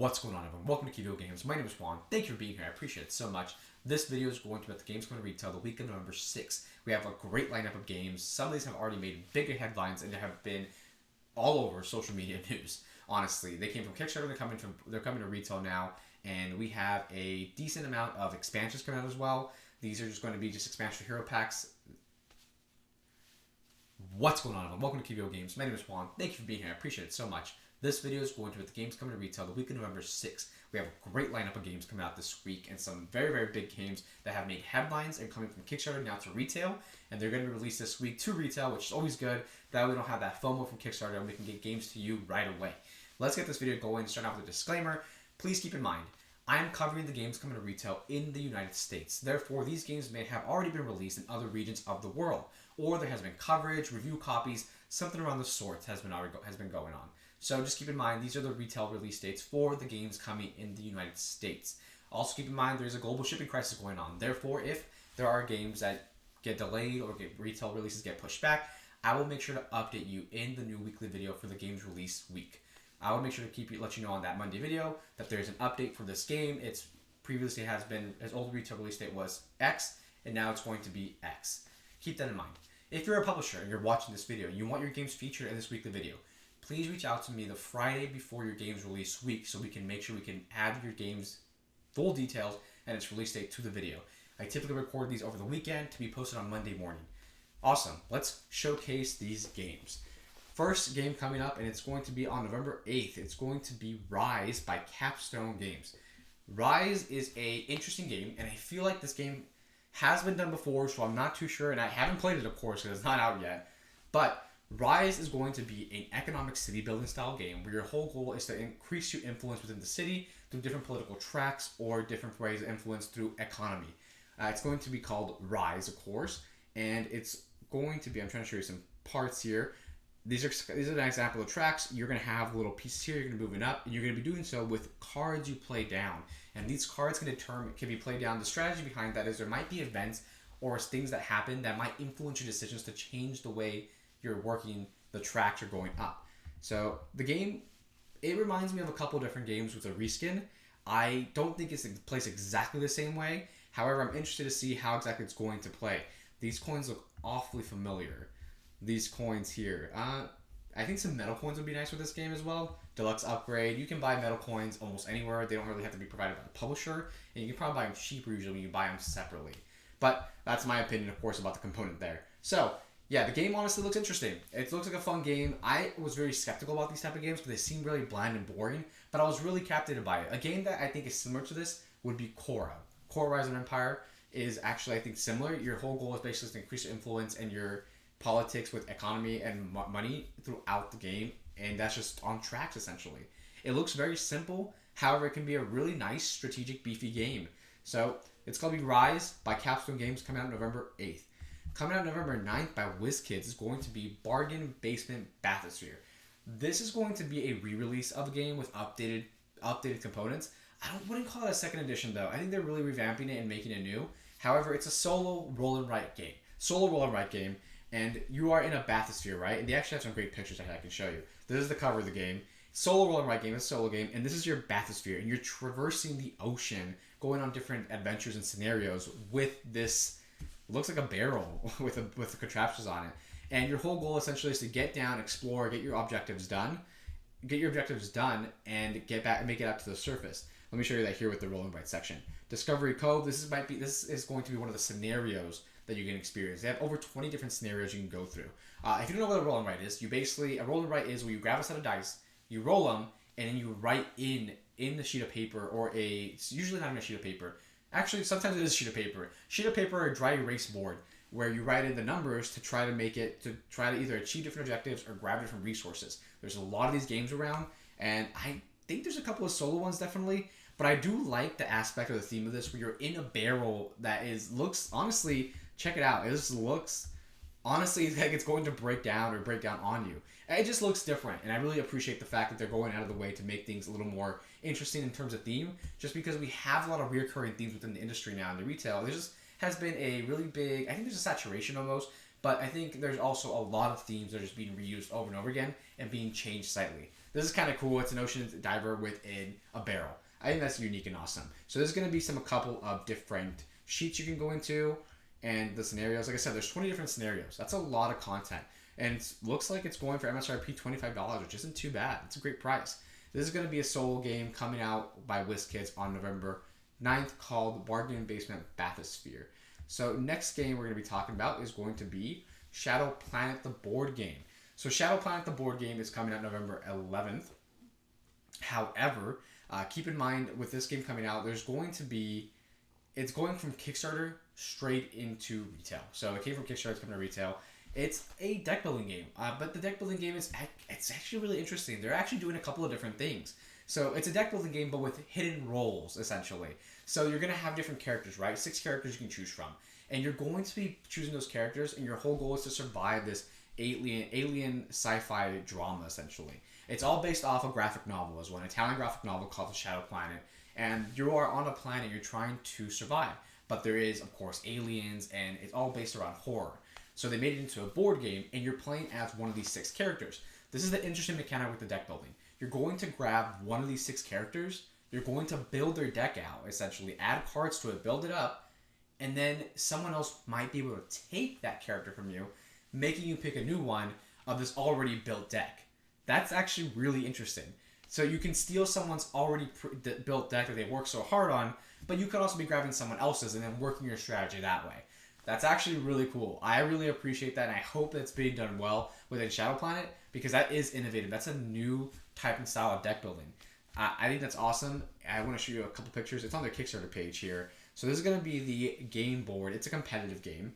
What's going on, everyone? Welcome to Key Video Games. My name is Juan. Thank you for being here. I appreciate it so much. This video is going to be about the games coming to retail the week of November 6th. We have a great lineup of games. Some of these have already made bigger headlines and have been all over social media news. Honestly, they came from Kickstarter. They're coming to retail now, and we have a decent amount of expansions coming out as well. These are just going to be just expansion hero packs. What's going on, everyone? Welcome to Key Video Games. My name is Juan. Thank you for being here. I appreciate it so much. This video is going to be the games coming to retail the week of November 6th. We have a great lineup of games coming out this week and some very, very big games that have made headlines and coming from Kickstarter now to retail. And they're going to be released this week to retail, which is always good. That way we don't have that FOMO from Kickstarter and we can get games to you right away. Let's get this video going. Start off with a disclaimer. Please keep in mind, I am covering the games coming to retail in the United States. Therefore, these games may have already been released in other regions of the world. Or there has been coverage, review copies, something around the sorts has been going on. So just keep in mind, these are the retail release dates for the games coming in the United States. Also keep in mind, there's a global shipping crisis going on. Therefore, if there are games that get delayed or retail releases get pushed back, I will make sure to update you in the new weekly video for the game's release week. I will make sure to let you know on that Monday video that there's an update for this game. It's previously has been, its old retail release date was X, and now it's going to be X. Keep that in mind. If you're a publisher and you're watching this video, you want your games featured in this weekly video, please reach out to me the Friday before your game's release week so we can make sure we can add your game's full details and its release date to the video. I typically record these over the weekend to be posted on Monday morning. Awesome. Let's showcase these games. First game coming up, and it's going to be on November 8th. It's going to be Rise by Capstone Games. Rise is a interesting game, and I feel like this game has been done before, so I'm not too sure, and I haven't played it, of course, because it's not out yet. But Rise is going to be an economic city building style game where your whole goal is to increase your influence within the city through different political tracks or different ways of influence through economy. It's going to be called Rise, of course, and it's going to be, I'm trying to show you some parts here. These are an example of tracks. You're going to have little pieces here. You're going to be moving up, and you're going to be doing so with cards you play down. And these cards can be played down. The strategy behind that is there might be events or things that happen that might influence your decisions to change the way you're working the tracks you're going up. So the game, it reminds me of a couple different games with a reskin. I don't think it plays exactly the same way. However, I'm interested to see how exactly it's going to play. These coins look awfully familiar. These coins here. I think some metal coins would be nice with this game as well. Deluxe upgrade. You can buy metal coins almost anywhere. They don't really have to be provided by the publisher. And you can probably buy them cheaper usually when you buy them separately. But that's my opinion, of course, about the component there. So, yeah, the game honestly looks interesting. It looks like a fun game. I was very skeptical about these type of games because they seem really bland and boring. But I was really captivated by it. A game that I think is similar to this would be Korra. Korra Rise of Empire is actually, I think, similar. Your whole goal is basically to increase your influence and your politics with economy and money throughout the game, and that's just on tracks essentially. It looks very simple, however it can be a really nice strategic beefy game. So it's going to be Rise by Capstone Games, coming out November 8th. Coming out November 9th by WizKids is going to be Bargain Basement Bathysphere. This is going to be a re-release of a game with updated components. Wouldn't call it a second edition though. I think they're really revamping it and making it new. However, it's a solo roll and write game. And you are in a bathysphere, right? And they actually have some great pictures I can show you. This is the cover of the game. Solo roll and write game, it's a solo game, and this is your bathysphere, and you're traversing the ocean, going on different adventures and scenarios with this, looks like a barrel with the contraptions on it. And your whole goal essentially is to get down, explore, get your objectives done, and get back and make it up to the surface. Let me show you that here with the roll and write section. Discovery Cove. This is going to be one of the scenarios that you can experience. They have over 20 different scenarios you can go through. If you don't know what a roll and write is, a roll and write is where you grab a set of dice, you roll them, and then you write in the sheet of paper, it's usually not even a sheet of paper. Actually, sometimes it is a sheet of paper. Sheet of paper or a dry erase board where you write in the numbers to try to either achieve different objectives or grab different resources. There's a lot of these games around, and I think there's a couple of solo ones definitely, but I do like the aspect of the theme of this where you're in a barrel that looks honestly, check it out. It just looks honestly like it's going to break down on you. It just looks different, and I really appreciate the fact that they're going out of the way to make things a little more interesting in terms of theme, just because we have a lot of recurring themes within the industry now in the retail. There just has been a really big, I think there's a saturation almost, but I think there's also a lot of themes that are just being reused over and over again and being changed slightly. This is kind of cool. It's an ocean diver within a barrel. I think that's unique and awesome. So there's going to be a couple of different sheets you can go into, and the scenarios. Like I said, there's 20 different scenarios. That's a lot of content, and it looks like it's going for MSRP $25, which isn't too bad. It's a great price. This is going to be a solo game coming out by WizKids on November 9th called Bargain Basement Bathysphere. So next game we're going to be talking about is going to be Shadow Planet the board game. So Shadow Planet the board game is coming out November 11th. However, keep in mind with this game coming out, it's going from Kickstarter straight into retail. So it came from Kickstarter, it's coming to retail. It's a deck building game, but the deck building game it's actually really interesting. They're actually doing a couple of different things. So it's a deck building game, but with hidden roles, essentially. So you're going to have different characters, right? 6 characters you can choose from. And you're going to be choosing those characters, and your whole goal is to survive this alien sci-fi drama, essentially. It's all based off a graphic novel as well, an Italian graphic novel called The Shadow Planet. And you are on a planet, you're trying to survive. But there is, of course, aliens, and it's all based around horror. So they made it into a board game, and you're playing as one of these 6 characters. This is the interesting mechanic with the deck building. You're going to grab one of these 6 characters, you're going to build their deck out, essentially, add cards to it, build it up, and then someone else might be able to take that character from you, making you pick a new one of this already built deck. That's actually really interesting. So you can steal someone's already built deck that they worked so hard on, but you could also be grabbing someone else's and then working your strategy that way. That's actually really cool. I really appreciate that, and I hope that's being done well within Shadow Planet, because that is innovative. That's a new type and style of deck building. I think that's awesome. I want to show you a couple pictures. It's on their Kickstarter page here. So this is going to be the game board. It's a competitive game.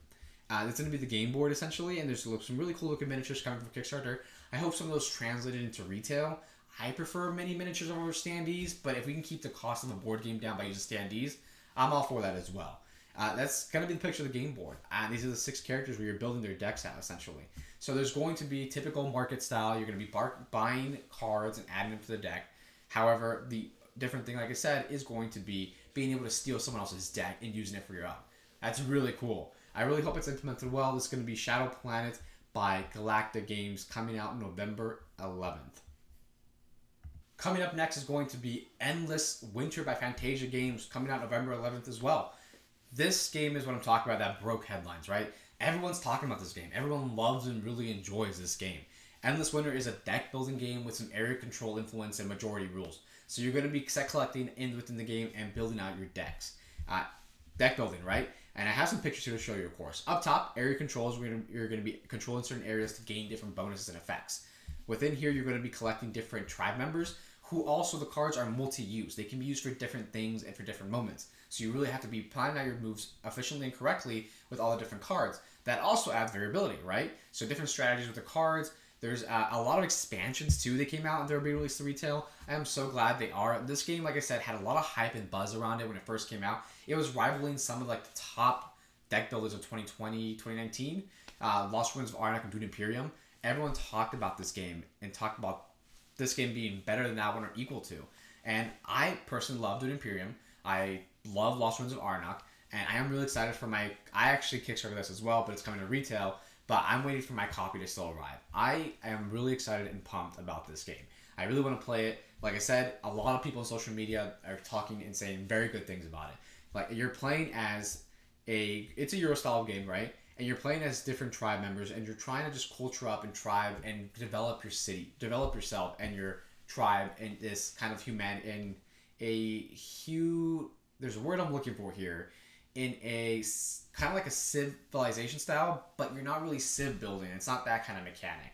It's going to be the game board, essentially, and there's some really cool looking miniatures coming from Kickstarter. I hope some of those translated into retail. I prefer mini miniatures over standees, but if we can keep the cost of a board game down by using standees, I'm all for that as well. That's going to be the picture of the game board. These are the 6 characters where you're building their decks out, essentially. So there's going to be typical market style. You're going to be buying cards and adding them to the deck. However, the different thing, like I said, is going to be being able to steal someone else's deck and using it for your own. That's really cool. I really hope it's implemented well. This is going to be Shadow Planet by Galacta Games, coming out November 11th. Coming up next is going to be Endless Winter by Fantasia Games, coming out November 11th as well. This game is what I'm talking about that broke headlines, right? Everyone's talking about this game. Everyone loves and really enjoys this game. Endless Winter is a deck building game with some area control influence and majority rules. So you're going to be set collecting within the game and building out your decks. Deck building, right? And I have some pictures here to show you, of course. Up top, area controls, you're going to be controlling certain areas to gain different bonuses and effects. Within here, you're going to be collecting different tribe members who also, the cards are multi-use. They can be used for different things and for different moments. So you really have to be planning out your moves efficiently and correctly with all the different cards. That also adds variability, right? So different strategies with the cards. There's a lot of expansions too that came out and they'll be released to retail. I am so glad they are. This game, like I said, had a lot of hype and buzz around it when it first came out. It was rivaling some of the top deck builders of 2020, 2019. Lost Ruins of Arnak and Dune Imperium. Everyone talked about this game and talked about this game being better than that one or equal to. And I personally love Dune Imperium. I love Lost Ruins of Arnak. And I am really excited for I actually kickstarted this as well, but it's coming to retail. But I'm waiting for my copy to still arrive. I am really excited and pumped about this game. I really want to play it. Like I said, a lot of people on social media are talking and saying very good things about it. Like, you're playing as it's a Euro style game, right? And you're playing as different tribe members, and you're trying to just culture up and tribe and develop your city, develop yourself and your tribe in this kind of there's a word I'm looking for here, in a kind of like a civilization style, but you're not really civ building. It's not that kind of mechanic.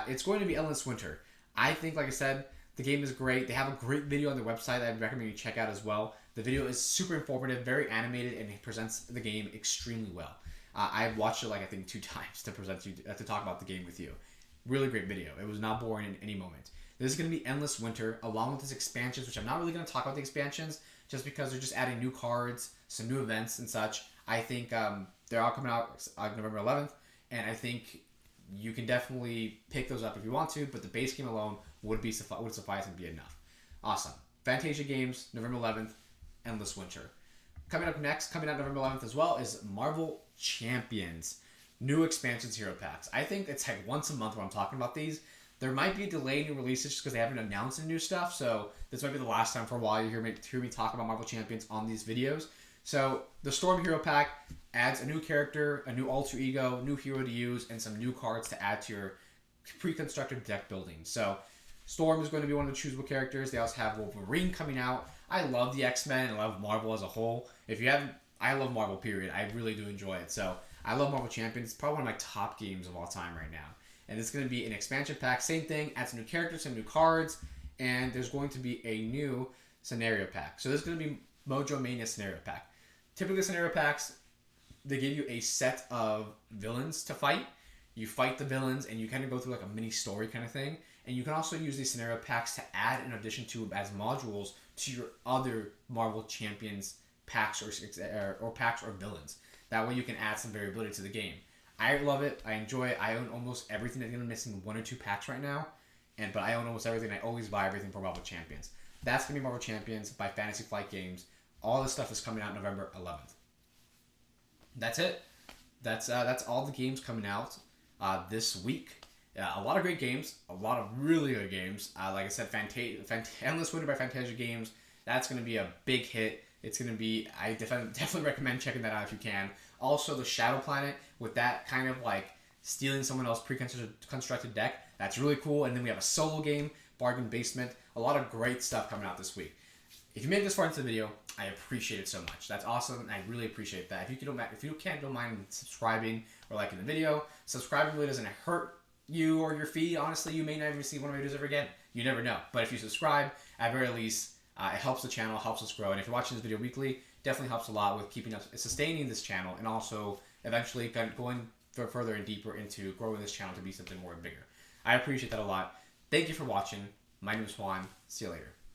It's going to be Endless Winter. I think, like I said, the game is great. They have a great video on their website that I'd recommend you check out as well. The video is super informative, very animated, and it presents the game extremely well. I watched it I think 2 times to talk about the game with you. Really great video. It was not boring in any moment. This is going to be Endless Winter, along with its expansions, which I'm not really going to talk about the expansions, just because they're just adding new cards, some new events and such. I think they're all coming out November 11th, and I think you can definitely pick those up if you want to, but the base game alone would suffice and be enough. Awesome. Fantasia Games, November 11th, Endless Winter. Coming out November 11th as well, is Marvel Champions. New expansions, hero packs. I think it's once a month where I'm talking about these. There might be a delay in new releases just because they haven't announced any new stuff. So this might be the last time for a while you hear me talk about Marvel Champions on these videos. So the Storm Hero Pack adds a new character, a new alter ego, new hero to use, and some new cards to add to your pre-constructed deck building. So Storm is going to be one of the choosable characters. They also have Wolverine coming out. I love the X-Men and I love Marvel as a whole. If you haven't, I love Marvel, period. I really do enjoy it. So I love Marvel Champions. It's probably one of my top games of all time right now. And it's going to be an expansion pack. Same thing. Add some new characters, some new cards. And there's going to be a new scenario pack. So there's going to be Mojo Mania scenario pack. Typically scenario packs, they give you a set of villains to fight. You fight the villains and you kind of go through like a mini story kind of thing. And you can also use these scenario packs to add in addition to as modules to your other Marvel Champions packs or packs or villains. That way you can add some variability to the game. I love it. I enjoy it. I own almost everything. I think I'm missing 1 or 2 packs right now. But I own almost everything. I always buy everything for Marvel Champions. That's going to be Marvel Champions by Fantasy Flight Games. All this stuff is coming out November 11th. That's it. That's all the games coming out this week. A lot of great games. A lot of really good games. Like I said, Endless Winter by Fantasia Games. That's going to be a big hit. It's going to be... I definitely recommend checking that out if you can. Also, the Shadow Planet with that kind of like stealing someone else's pre-constructed deck. That's really cool. And then we have a solo game, Bargain Basement. A lot of great stuff coming out this week. If you made it this far into the video, I appreciate it so much. That's awesome. I really appreciate that. If you don't mind subscribing or liking the video, subscribing really doesn't hurt you or your feed. Honestly, you may never see one of my videos ever again. You never know. But if you subscribe, at very least, it helps the channel, helps us grow. And if you're watching this video weekly, definitely helps a lot with keeping up, sustaining this channel, and also eventually going further and deeper into growing this channel to be something more bigger. I appreciate that a lot. Thank you for watching. My name is Juan. See you later.